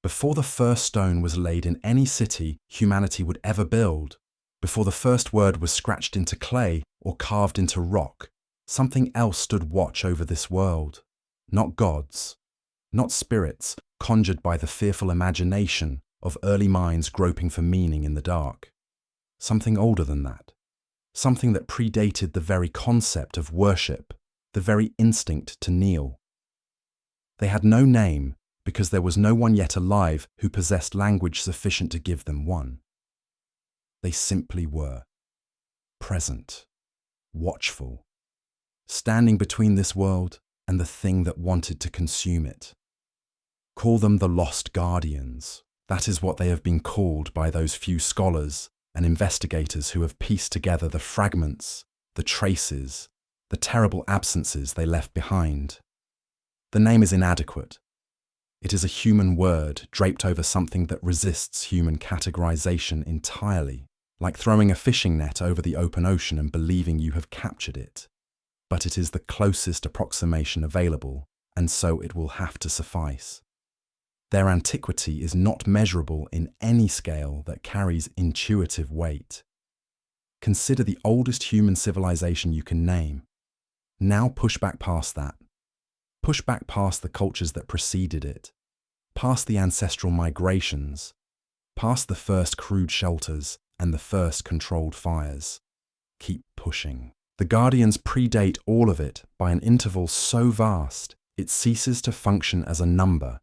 Before the first stone was laid in any city humanity would ever build, before the first word was scratched into clay or carved into rock, something else stood watch over this world. Not gods, not spirits conjured by the fearful imagination of early minds groping for meaning in the dark. Something older than that. Something that predated the very concept of worship, the very instinct to kneel. They had no name because there was no one yet alive who possessed language sufficient to give them one. They simply were. Present. Watchful. Standing between this world and the thing that wanted to consume it. Call them the Lost Guardians. That is what they have been called by those few scholars and investigators who have pieced together the fragments, the traces, the terrible absences they left behind. The name is inadequate. It is a human word draped over something that resists human categorization entirely, like throwing a fishing net over the open ocean and believing you have captured it. But it is the closest approximation available, and so it will have to suffice. Their antiquity is not measurable in any scale that carries intuitive weight. Consider the oldest human civilization you can name. Now push back past that. Push back past the cultures that preceded it, past the ancestral migrations, past the first crude shelters and the first controlled fires. Keep pushing. The Guardians predate all of it by an interval so vast it ceases to function as a number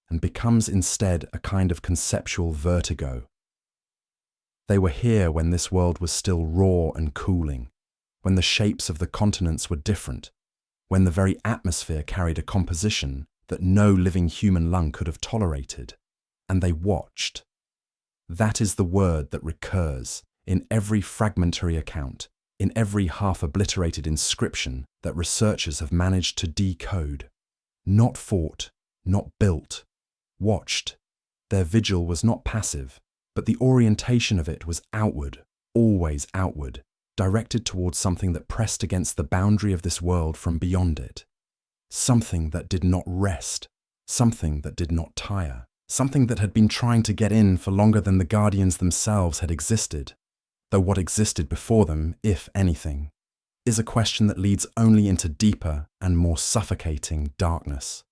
and becomes instead a kind of conceptual vertigo. They were here when this world was still raw and cooling, when the shapes of the continents were different, when the very atmosphere carried a composition that no living human lung could have tolerated, and they watched. That is the word that recurs in every fragmentary account, in every half-obliterated inscription that researchers have managed to decode. Not fought, not built, watched. Their vigil was not passive, but the orientation of it was outward, always outward, directed towards something that pressed against the boundary of this world from beyond it. Something that did not rest, something that did not tire, something that had been trying to get in for longer than the Guardians themselves had existed, though what existed before them, if anything, is a question that leads only into deeper and more suffocating darkness.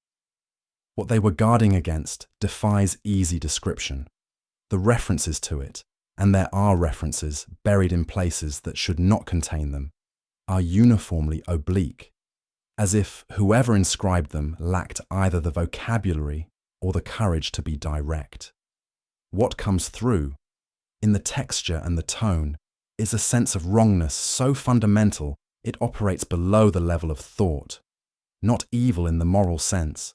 What they were guarding against defies easy description. The references to it, and there are references buried in places that should not contain them, are uniformly oblique, as if whoever inscribed them lacked either the vocabulary or the courage to be direct. What comes through, in the texture and the tone, is a sense of wrongness so fundamental it operates below the level of thought. Not evil in the moral sense,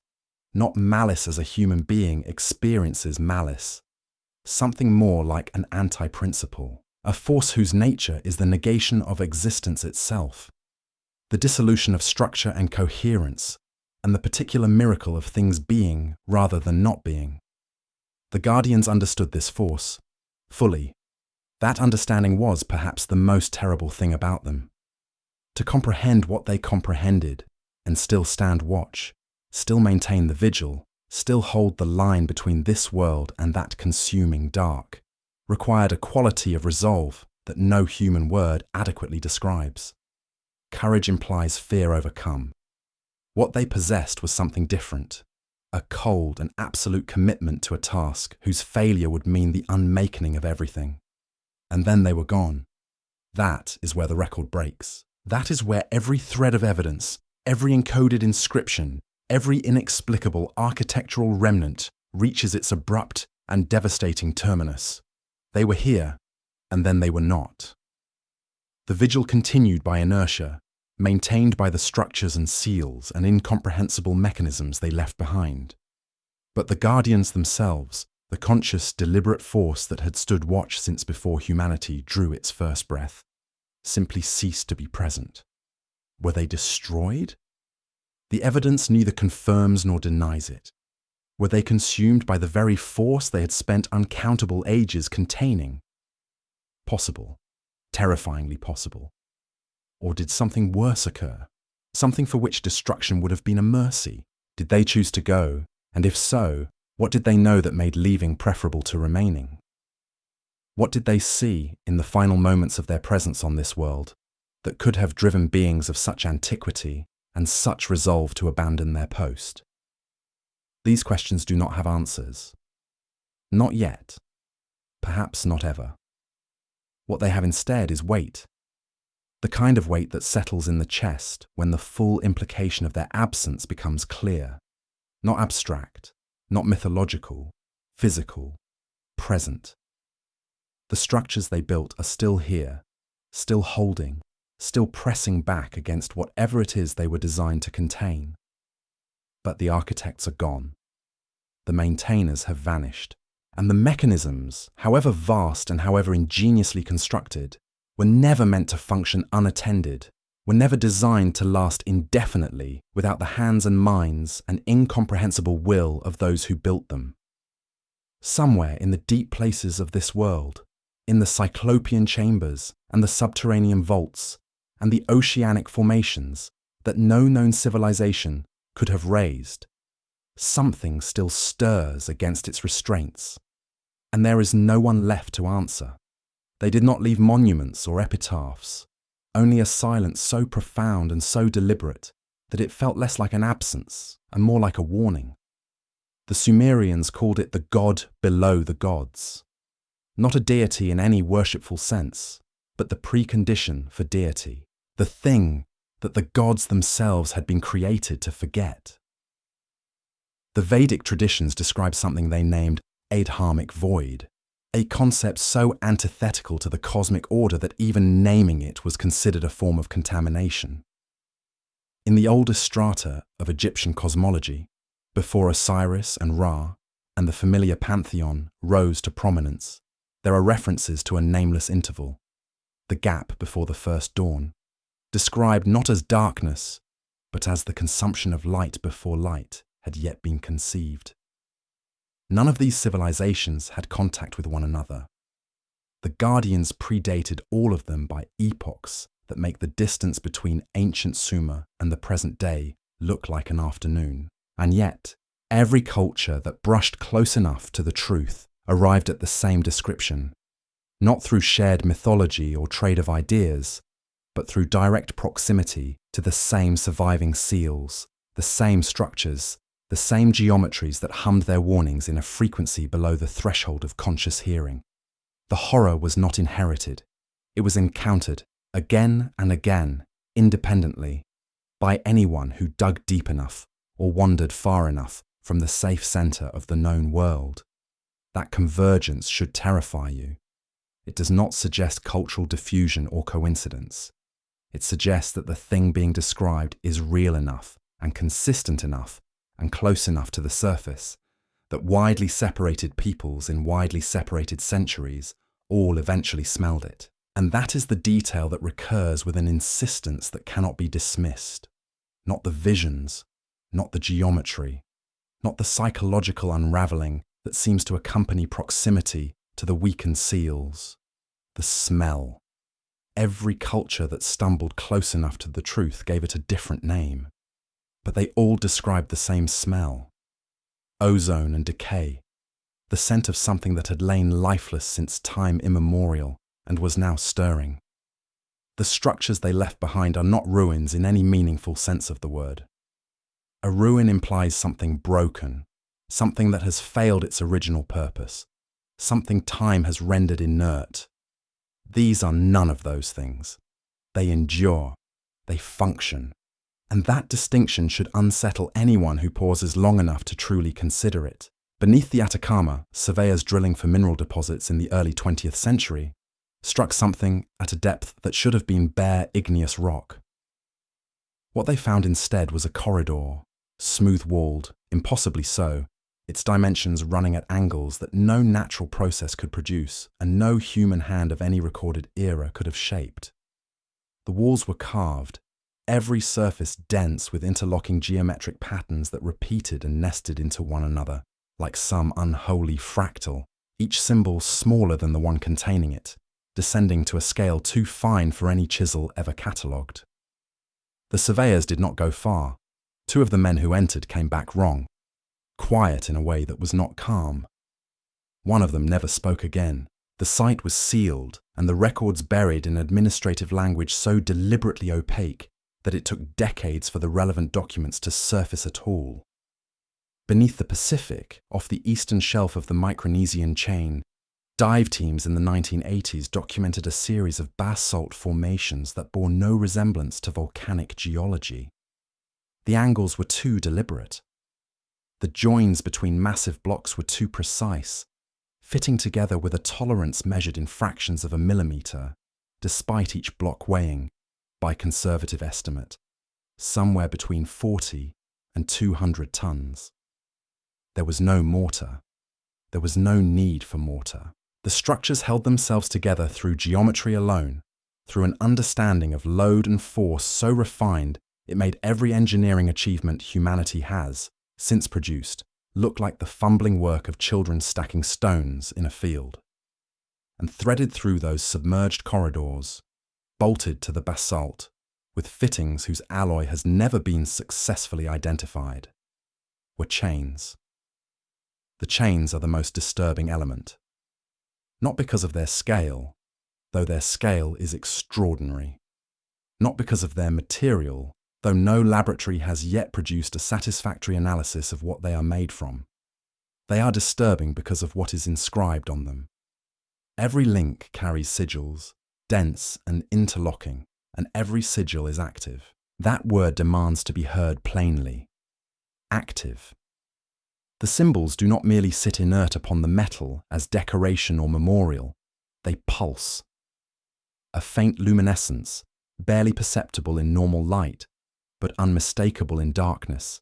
not malice as a human being experiences malice. Something more like an anti-principle, a force whose nature is the negation of existence itself, the dissolution of structure and coherence, and the particular miracle of things being rather than not being. The Guardians understood this force fully. That understanding was perhaps the most terrible thing about them. To comprehend what they comprehended and still stand watch, still maintain the vigil, still hold the line between this world and that consuming dark, required a quality of resolve that no human word adequately describes. Courage implies fear overcome. What they possessed was something different, a cold and absolute commitment to a task whose failure would mean the unmaking of everything. And then they were gone. That is where the record breaks. That is where every thread of evidence, every encoded inscription, every inexplicable architectural remnant reaches its abrupt and devastating terminus. They were here, and then they were not. The vigil continued by inertia, maintained by the structures and seals and incomprehensible mechanisms they left behind. But the Guardians themselves, the conscious, deliberate force that had stood watch since before humanity drew its first breath, simply ceased to be present. Were they destroyed? The evidence neither confirms nor denies it. Were they consumed by the very force they had spent uncountable ages containing? Possible. Terrifyingly possible. Or did something worse occur? Something for which destruction would have been a mercy? Did they choose to go? And if so, What did they know that made leaving preferable to remaining? What did they see in the final moments of their presence on this world that could have driven beings of such antiquity and such resolve to abandon their post? These questions do not have answers. Not yet. Perhaps not ever. What they have instead is weight. The kind of weight that settles in the chest when the full implication of their absence becomes clear. Not abstract, not mythological, physical, present. The structures they built are still here, still holding, still pressing back against whatever it is they were designed to contain. But the architects are gone. The maintainers have vanished. And the mechanisms, however vast and however ingeniously constructed, were never meant to function unattended, were never designed to last indefinitely without the hands and minds and incomprehensible will of those who built them. Somewhere in the deep places of this world, in the cyclopean chambers and the subterranean vaults and the oceanic formations that no known civilization could have raised, something still stirs against its restraints, and there is no one left to answer. They did not leave monuments or epitaphs, only a silence so profound and so deliberate that it felt less like an absence and more like a warning. The Sumerians called it the god below the gods, not a deity in any worshipful sense, but the precondition for deity, the thing that the gods themselves had been created to forget. The Vedic traditions describe something they named adharmic void, a concept so antithetical to the cosmic order that even naming it was considered a form of contamination. In the oldest strata of Egyptian cosmology, before Osiris and Ra and the familiar pantheon rose to prominence, there are references to a nameless interval, the gap before the first dawn, described not as darkness, but as the consumption of light before light had yet been conceived. None of these civilizations had contact with one another. The Guardians predated all of them by epochs that make the distance between ancient Sumer and the present day look like an afternoon. And yet, every culture that brushed close enough to the truth arrived at the same description, not through shared mythology or trade of ideas, but through direct proximity to the same surviving seals, the same structures, the same geometries that hummed their warnings in a frequency below the threshold of conscious hearing. The horror was not inherited. It was encountered again and again, independently, by anyone who dug deep enough or wandered far enough from the safe center of the known world. That convergence should terrify you. It does not suggest cultural diffusion or coincidence. It suggests that the thing being described is real enough and consistent enough and close enough to the surface, that widely separated peoples in widely separated centuries all eventually smelled it. And that is the detail that recurs with an insistence that cannot be dismissed. Not the visions, not the geometry, not the psychological unraveling that seems to accompany proximity to the weakened seals. The smell. Every culture that stumbled close enough to the truth gave it a different name. But they all described the same smell. Ozone and decay, the scent of something that had lain lifeless since time immemorial and was now stirring. The structures they left behind are not ruins in any meaningful sense of the word. A ruin implies something broken, something that has failed its original purpose, something time has rendered inert. These are none of those things. They endure, they function. And that distinction should unsettle anyone who pauses long enough to truly consider it. Beneath the Atacama, surveyors drilling for mineral deposits in the early 20th century struck something at a depth that should have been bare igneous rock. What they found instead was a corridor, smooth-walled, impossibly so, its dimensions running at angles that no natural process could produce and no human hand of any recorded era could have shaped. The walls were carved, every surface dense with interlocking geometric patterns that repeated and nested into one another, like some unholy fractal, each symbol smaller than the one containing it, descending to a scale too fine for any chisel ever catalogued. The surveyors did not go far. Two of the men who entered came back wrong. quiet in a way that was not calm. One of them never spoke again. The site was sealed, and the records buried in administrative language so deliberately opaque that it took decades for the relevant documents to surface at all. Beneath the Pacific, off the eastern shelf of the Micronesian chain, dive teams in the 1980s documented a series of basalt formations that bore no resemblance to volcanic geology. The angles were too deliberate. The joins between massive blocks were too precise, fitting together with a tolerance measured in fractions of a millimeter, despite each block weighing, by conservative estimate, somewhere between 40 and 200 tons. There was no mortar. There was no need for mortar. The structures held themselves together through geometry alone, through an understanding of load and force so refined it made every engineering achievement humanity has, since produced, look like the fumbling work of children stacking stones in a field. And threaded through those submerged corridors, bolted to the basalt, with fittings whose alloy has never been successfully identified, were chains. The chains are the most disturbing element. Not because of their scale, though their scale is extraordinary. Not because of their material, though no laboratory has yet produced a satisfactory analysis of what they are made from. They are disturbing because of what is inscribed on them. Every link carries sigils, dense and interlocking, and every sigil is active. That word demands to be heard plainly. Active. The symbols do not merely sit inert upon the metal as decoration or memorial. They pulse. A faint luminescence, barely perceptible in normal light, but unmistakable in darkness,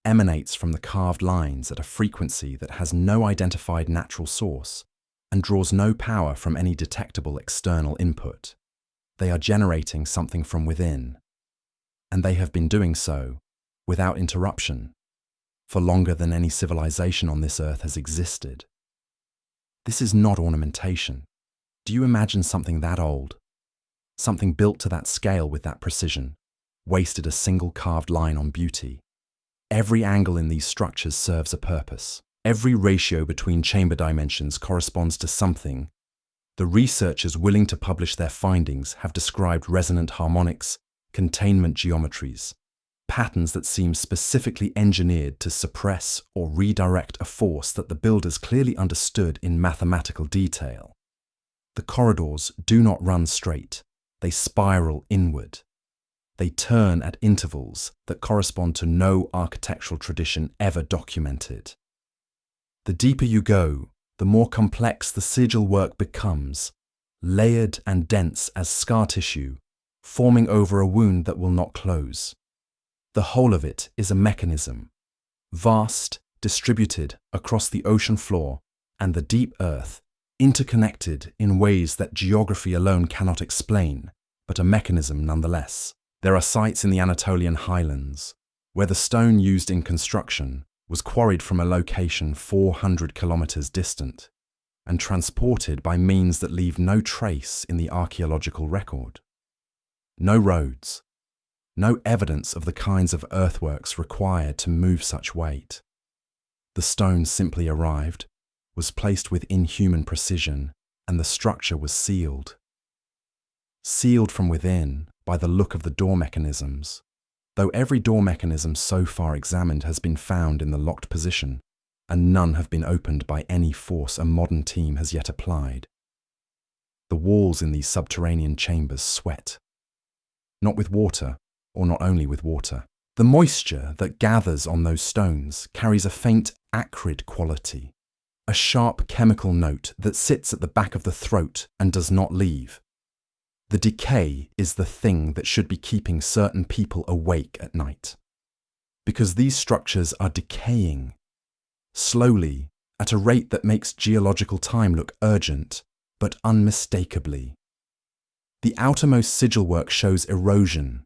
emanates from the carved lines at a frequency that has no identified natural source and draws no power from any detectable external input. They are generating something from within, and they have been doing so, without interruption, for longer than any civilization on this earth has existed. This is not ornamentation. Do you imagine something that old? Something built to that scale with that precision, wasted a single carved line on beauty. Every angle in these structures serves a purpose. Every ratio between chamber dimensions corresponds to something. The researchers willing to publish their findings have described resonant harmonics, containment geometries, patterns that seem specifically engineered to suppress or redirect a force that the builders clearly understood in mathematical detail. The corridors do not run straight. They spiral inward. They turn at intervals that correspond to no architectural tradition ever documented. The deeper you go, the more complex the sigil work becomes, layered and dense as scar tissue, forming over a wound that will not close. The whole of it is a mechanism, vast, distributed across the ocean floor and the deep earth, interconnected in ways that geography alone cannot explain, but a mechanism nonetheless. There are sites in the Anatolian highlands where the stone used in construction was quarried from a location 400 kilometers distant and transported by means that leave no trace in the archaeological record. No roads, no evidence of the kinds of earthworks required to move such weight. The stone simply arrived, was placed with inhuman precision, and the structure was sealed. Sealed from within by the look of the door mechanisms, though every door mechanism so far examined has been found in the locked position, and none have been opened by any force a modern team has yet applied. The walls in these subterranean chambers sweat. Not with water, or not only with water. The moisture that gathers on those stones carries a faint, acrid quality, a sharp chemical note that sits at the back of the throat and does not leave. The decay is the thing that should be keeping certain people awake at night. Because these structures are decaying, slowly, at a rate that makes geological time look urgent, but unmistakably. The outermost sigil work shows erosion,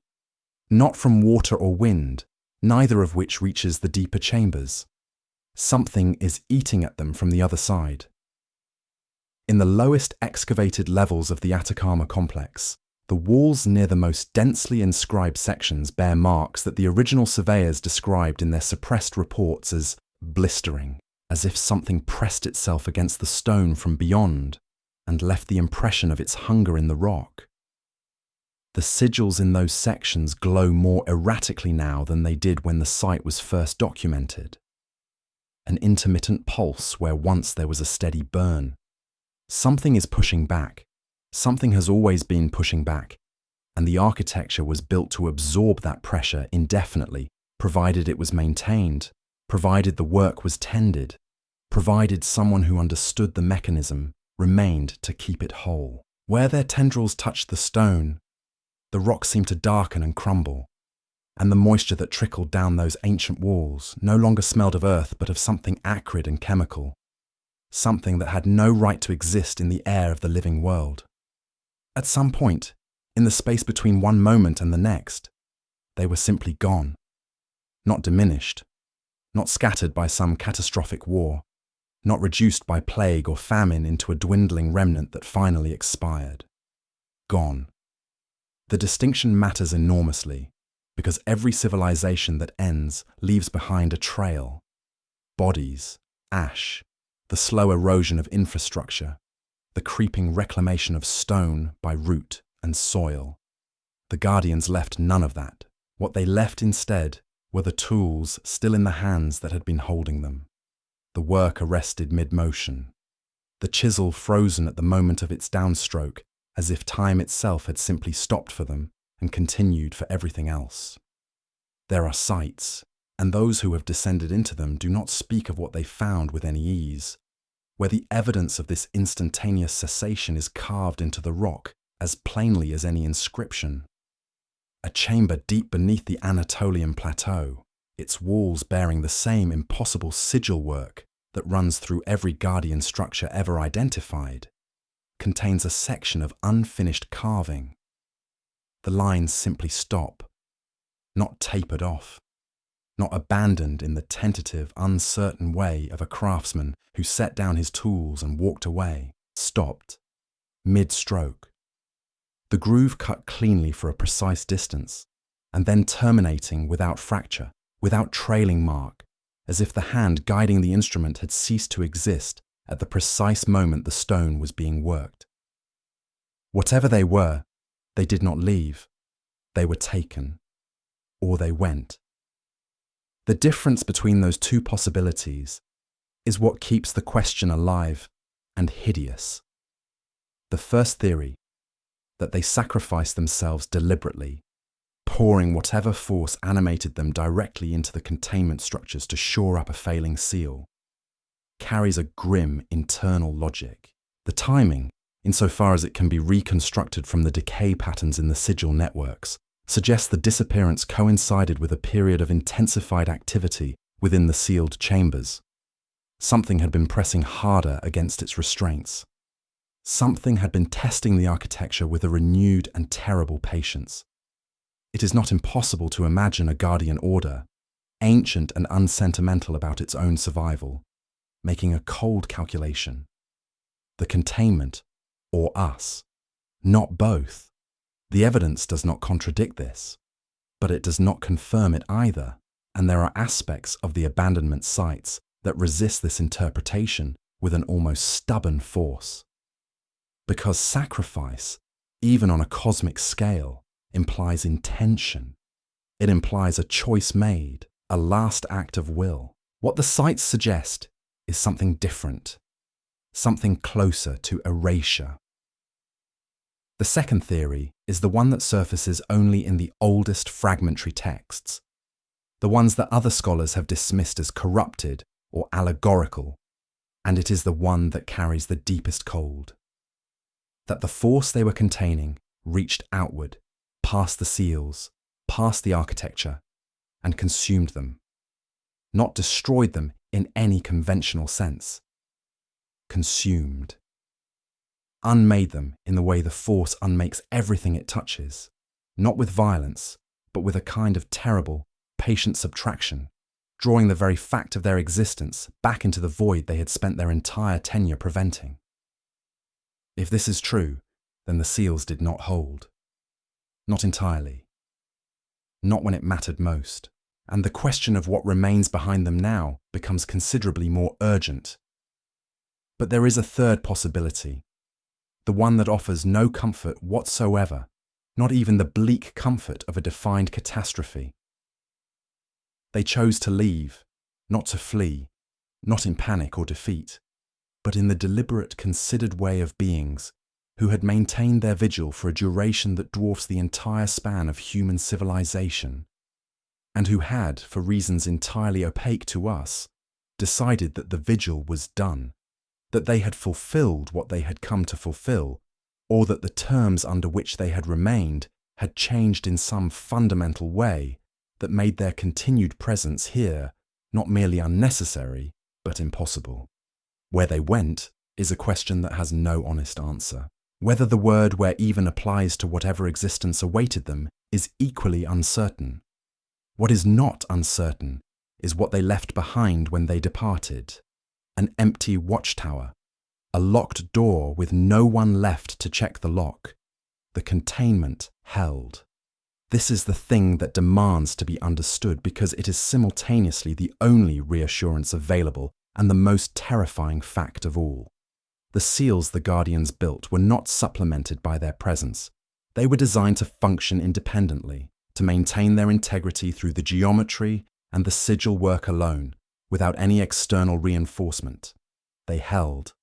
not from water or wind, neither of which reaches the deeper chambers. Something is eating at them from the other side. In the lowest excavated levels of the Atacama complex, the walls near the most densely inscribed sections bear marks that the original surveyors described in their suppressed reports as blistering, as if something pressed itself against the stone from beyond and left the impression of its hunger in the rock. The sigils in those sections glow more erratically now than they did when the site was first documented. An intermittent pulse where once there was a steady burn. Something is pushing back. Something has always been pushing back, and the architecture was built to absorb that pressure indefinitely, provided it was maintained, provided the work was tended, provided someone who understood the mechanism remained to keep it whole. Where their tendrils touched the stone, the rock seemed to darken and crumble, and the moisture that trickled down those ancient walls no longer smelled of earth but of something acrid and chemical, something that had no right to exist in the air of the living world. At some point, in the space between one moment and the next, they were simply gone, not diminished, not scattered by some catastrophic war, not reduced by plague or famine into a dwindling remnant that finally expired. Gone. The distinction matters enormously, because every civilization that ends leaves behind a trail. Bodies, ash, the slow erosion of infrastructure, the creeping reclamation of stone by root and soil. The Guardians left none of that. What they left instead were the tools still in the hands that had been holding them. The work arrested mid-motion. The chisel frozen at the moment of its downstroke, as if time itself had simply stopped for them and continued for everything else. There are sites, and those who have descended into them do not speak of what they found with any ease, where the evidence of this instantaneous cessation is carved into the rock as plainly as any inscription. A chamber deep beneath the Anatolian plateau, its walls bearing the same impossible sigil work that runs through every Guardian structure ever identified, contains a section of unfinished carving. The lines simply stop, not tapered off, not abandoned in the tentative, uncertain way of a craftsman who set down his tools and walked away, stopped, mid-stroke. The groove cut cleanly for a precise distance, and then terminating without fracture, without trailing mark, as if the hand guiding the instrument had ceased to exist at the precise moment the stone was being worked. Whatever they were, they did not leave. They were taken, or they went. The difference between those two possibilities is what keeps the question alive and hideous. The first theory, that they sacrificed themselves deliberately, pouring whatever force animated them directly into the containment structures to shore up a failing seal, carries a grim internal logic. The timing, insofar as it can be reconstructed from the decay patterns in the sigil networks, suggests the disappearance coincided with a period of intensified activity within the sealed chambers. Something had been pressing harder against its restraints. Something had been testing the architecture with a renewed and terrible patience. It is not impossible to imagine a guardian order, ancient and unsentimental about its own survival, making a cold calculation. The containment, or us, not both. The evidence does not contradict this, but it does not confirm it either, and there are aspects of the abandonment sites that resist this interpretation with an almost stubborn force. Because sacrifice, even on a cosmic scale, implies intention. It implies a choice made, a last act of will. What the sites suggest is something different, something closer to erasure. The second theory is the one that surfaces only in the oldest fragmentary texts, the ones that other scholars have dismissed as corrupted or allegorical, and it is the one that carries the deepest cold. That the force they were containing reached outward, past the seals, past the architecture, and consumed them. Not destroyed them in any conventional sense. Consumed. Unmade them in the way the force unmakes everything it touches, not with violence, but with a kind of terrible, patient subtraction, drawing the very fact of their existence back into the void they had spent their entire tenure preventing. If this is true, then the seals did not hold. Not entirely. Not when it mattered most. and the question of what remains behind them now becomes considerably more urgent. But there is a third possibility, the one that offers no comfort whatsoever, not even the bleak comfort of a defined catastrophe. They chose to leave, not to flee, not in panic or defeat, but in the deliberate, considered way of beings who had maintained their vigil for a duration that dwarfs the entire span of human civilization, and who had, for reasons entirely opaque to us, decided that the vigil was done, that they had fulfilled what they had come to fulfill, or that the terms under which they had remained had changed in some fundamental way that made their continued presence here not merely unnecessary, but impossible. Where they went is a question that has no honest answer. Whether the word where even applies to whatever existence awaited them is equally uncertain. What is not uncertain is what they left behind when they departed. An empty watchtower, a locked door with no one left to check the lock, the containment held. This is the thing that demands to be understood because it is simultaneously the only reassurance available and the most terrifying fact of all. The seals the Guardians built were not supplemented by their presence. They were designed to function independently, to maintain their integrity through the geometry and the sigil work alone, without any external reinforcement. They held.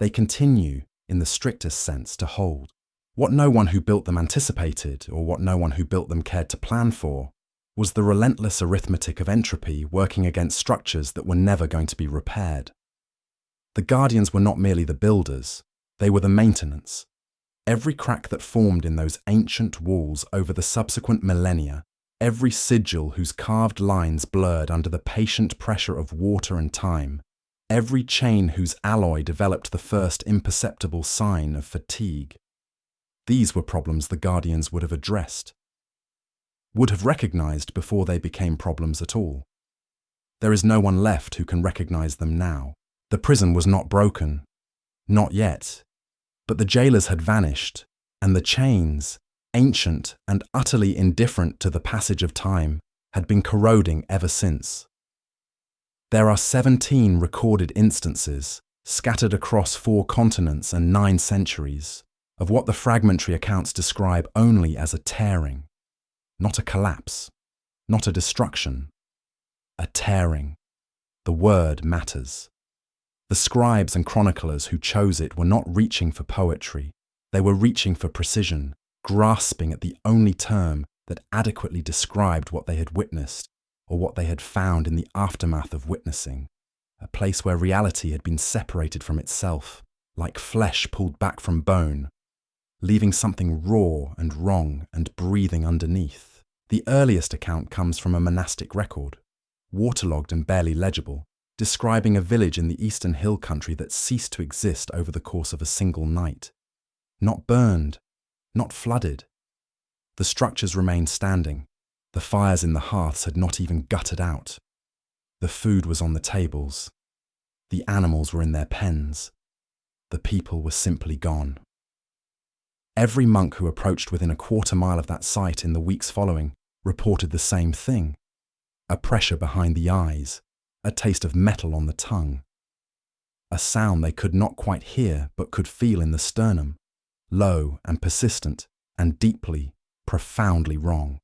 They continue, in the strictest sense, to hold. What no one who built them anticipated, or what no one who built them cared to plan for, was the relentless arithmetic of entropy working against structures that were never going to be repaired. The Guardians were not merely the builders, they were the maintenance. Every crack that formed in those ancient walls over the subsequent millennia, every sigil whose carved lines blurred under the patient pressure of water and time, every chain whose alloy developed the first imperceptible sign of fatigue. These were problems the Guardians would have addressed, would have recognized before they became problems at all. There is no one left who can recognize them now. The prison was not broken, not yet, but the jailers had vanished, and the chains, ancient and utterly indifferent to the passage of time, had been corroding ever since. There are 17 recorded instances, scattered across 4 continents and 9 centuries, of what the fragmentary accounts describe only as a tearing, not a collapse, not a destruction, a tearing. The word matters. The scribes and chroniclers who chose it were not reaching for poetry, they were reaching for precision, grasping at the only term that adequately described what they had witnessed, or what they had found in the aftermath of witnessing, a place where reality had been separated from itself, like flesh pulled back from bone, leaving something raw and wrong and breathing underneath. The earliest account comes from a monastic record, waterlogged and barely legible, describing a village in the eastern hill country that ceased to exist over the course of a single night. Not burned, not flooded. The structures remained standing. The fires in the hearths had not even gutted out. The food was on the tables. The animals were in their pens. The people were simply gone. Every monk who approached within a quarter-mile of that site in the weeks following reported the same thing. A pressure behind the eyes, a taste of metal on the tongue. A sound they could not quite hear but could feel in the sternum, low and persistent and deeply, profoundly wrong.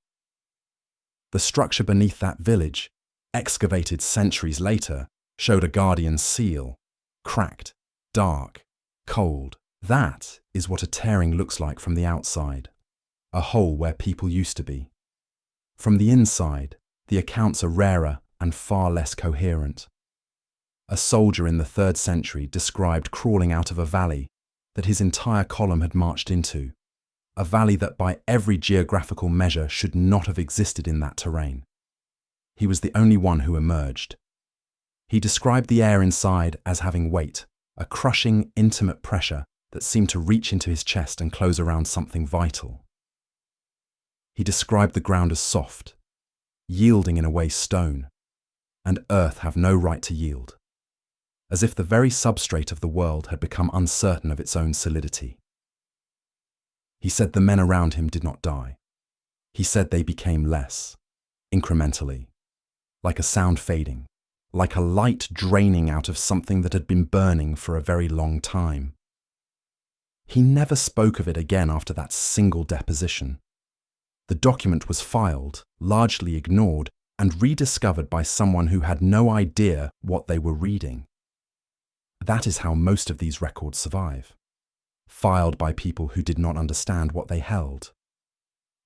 The structure beneath that village, excavated centuries later, showed a Guardian seal, cracked, dark, cold. That is what a tearing looks like from the outside, a hole where people used to be. From the inside, the accounts are rarer and far less coherent. A soldier in the 3rd century described crawling out of a valley that his entire column had marched into, a valley that by every geographical measure should not have existed in that terrain. He was the only one who emerged. He described the air inside as having weight, a crushing, intimate pressure that seemed to reach into his chest and close around something vital. He described the ground as soft, yielding in a way stone, and earth have no right to yield, as if the very substrate of the world had become uncertain of its own solidity. He said the men around him did not die. He said they became less, incrementally, like a sound fading, like a light draining out of something that had been burning for a very long time. He never spoke of it again after that single deposition. The document was filed, largely ignored, and rediscovered by someone who had no idea what they were reading. That is how most of these records survive, filed by people who did not understand what they held.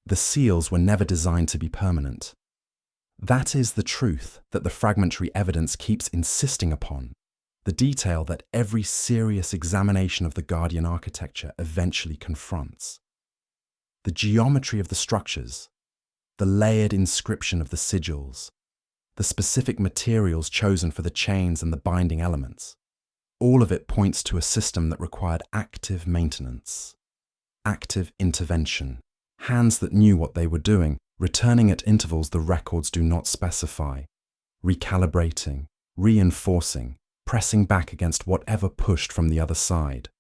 The seals were never designed to be permanent. That is the truth that the fragmentary evidence keeps insisting upon, the detail that every serious examination of the Guardian architecture eventually confronts. The geometry of the structures, the layered inscription of the sigils, the specific materials chosen for the chains and the binding elements, all of it points to a system that required active maintenance, active intervention, hands that knew what they were doing, returning at intervals the records do not specify, recalibrating, reinforcing, pressing back against whatever pushed from the other side.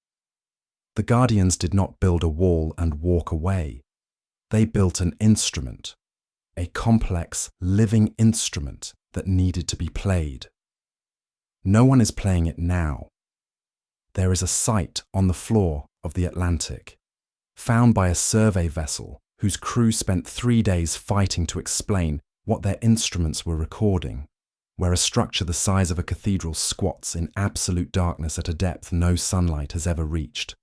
The Guardians did not build a wall and walk away. They built an instrument, a complex, living instrument that needed to be played. No one is playing it now. There is a site on the floor of the Atlantic, found by a survey vessel whose crew spent 3 days fighting to explain what their instruments were recording, where a structure the size of a cathedral squats in absolute darkness at a depth no sunlight has ever reached.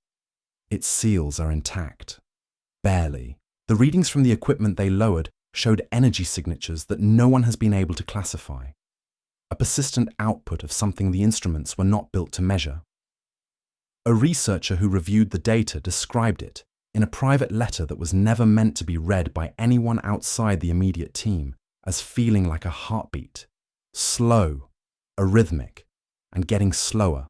Its seals are intact. Barely. The readings from the equipment they lowered showed energy signatures that no one has been able to classify, a persistent output of something the instruments were not built to measure. A researcher who reviewed the data described it, in a private letter that was never meant to be read by anyone outside the immediate team, as feeling like a heartbeat, slow, arrhythmic, and getting slower.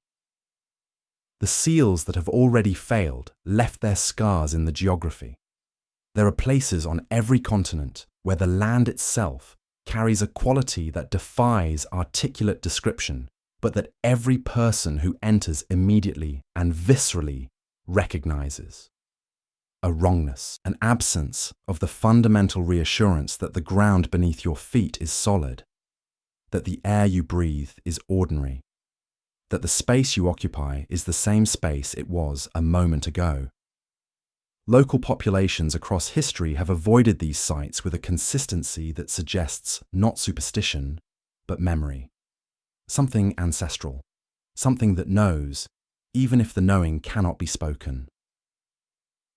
The seals that have already failed left their scars in the geography. There are places on every continent where the land itself carries a quality that defies articulate description, but that every person who enters immediately and viscerally recognizes. A wrongness, an absence of the fundamental reassurance that the ground beneath your feet is solid, that the air you breathe is ordinary, that the space you occupy is the same space it was a moment ago. Local populations across history have avoided these sites with a consistency that suggests not superstition, but memory. Something ancestral, something that knows, even if the knowing cannot be spoken.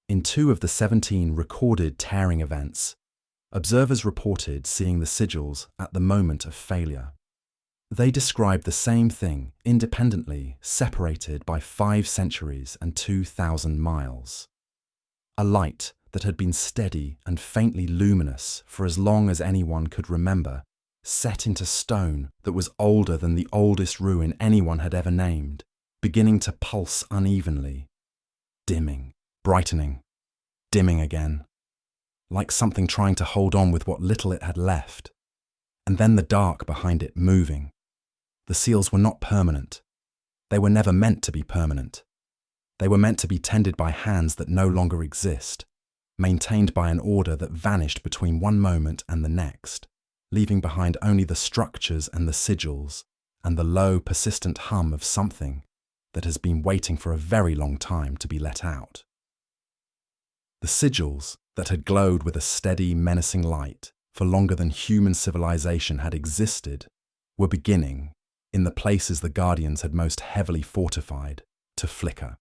In 2 of the 17 recorded tearing events, observers reported seeing the sigils at the moment of failure. They described the same thing, independently, separated by 5 centuries and 2,000 miles. A light that had been steady and faintly luminous for as long as anyone could remember, set into stone that was older than the oldest ruin anyone had ever named, beginning to pulse unevenly, dimming, brightening, dimming again, like something trying to hold on with what little it had left, and then the dark behind it moving. The seals were not permanent. They were never meant to be permanent. They were meant to be tended by hands that no longer exist, maintained by an order that vanished between one moment and the next, leaving behind only the structures and the sigils and the low, persistent hum of something that has been waiting for a very long time to be let out. The sigils that had glowed with a steady, menacing light for longer than human civilization had existed were beginning, in the places the Guardians had most heavily fortified, to flicker.